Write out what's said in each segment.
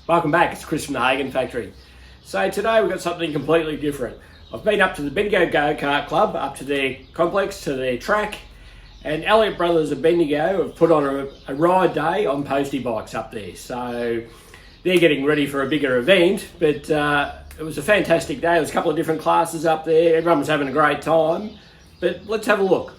Welcome back, it's Chris from the Hagon factory. So today we've got something completely different. I've been up to the Bendigo Go-Kart Club, up to their complex, to their track, and Elliott Brothers of Bendigo have put on a ride day on postie bikes up there. So they're getting ready for a bigger event, but it was a fantastic day. There was a couple of different classes up there, everyone was having a great time, but let's have a look.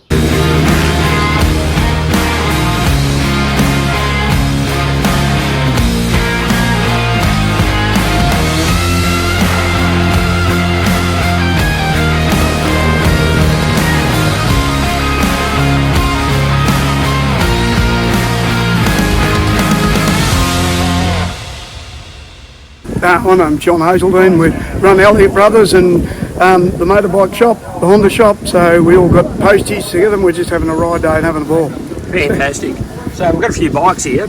My name's John Hazelden. We run Elliott Brothers and the motorbike shop, the Honda shop, so we all got posties together and we're just having a ride day and having a ball. Fantastic. So we've got a few bikes here,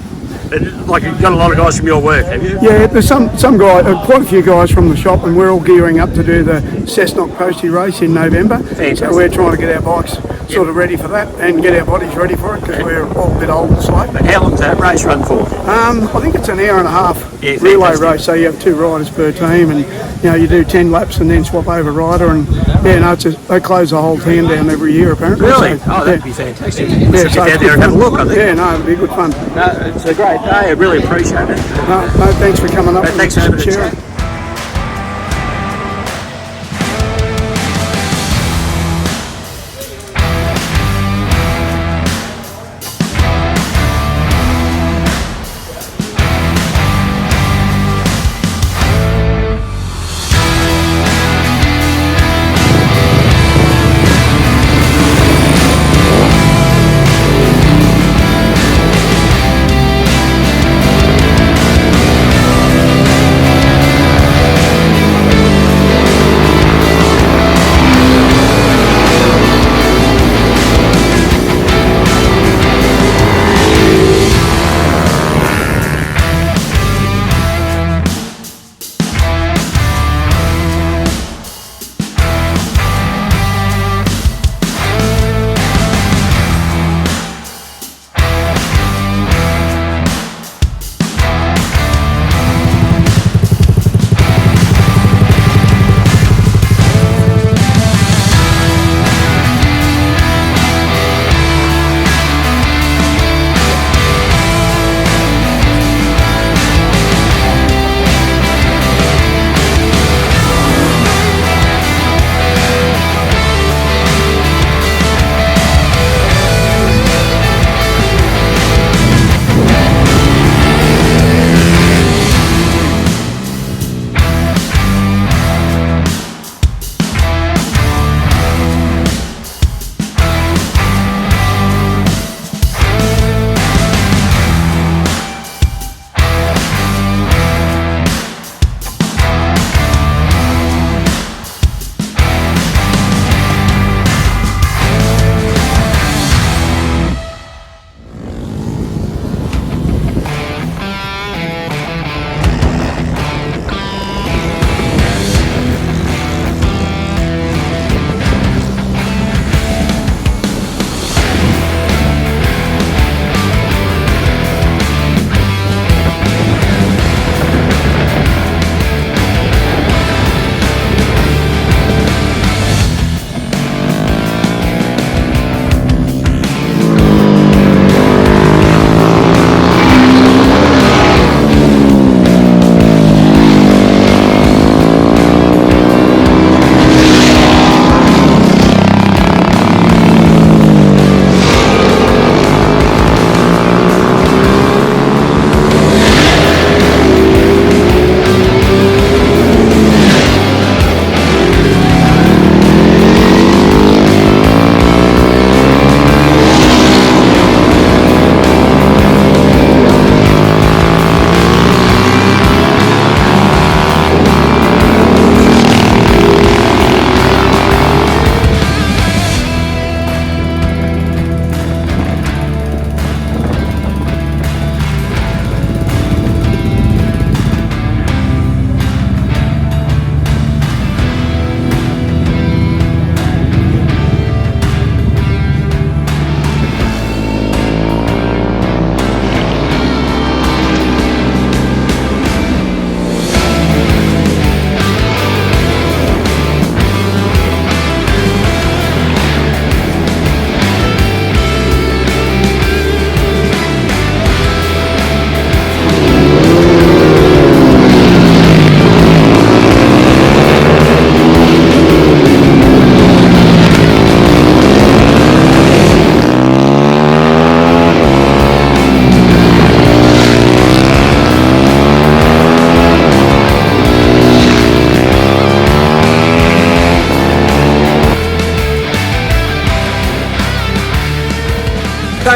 but like you've got a lot of guys from your work, have you? Yeah, there's some guys, quite a few guys from the shop, and we're all gearing up to do the Cessnock postie race in November. Fantastic. So we're trying to get our bikes sort of ready for that and get our bodies ready for it because we're all a bit old and slow. But how long's that race run for? I think it's an hour and a half fantastic. relay race, so you have 2 riders per team, and you do 10 laps and then swap over rider, and they close the whole team down every year apparently. Really? So, that'd be fantastic. Yeah, Let's get down there and have a look, I think. Yeah, no, it'd be good fun. It's a great day, I really appreciate it. No, thanks for coming up. Thanks for having a chat.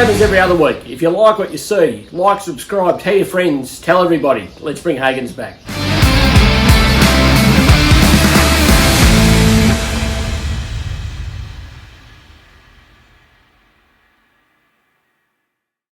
same as every other week. If you like what you see, like, subscribe, tell your friends, tell everybody. Let's bring Hagons back.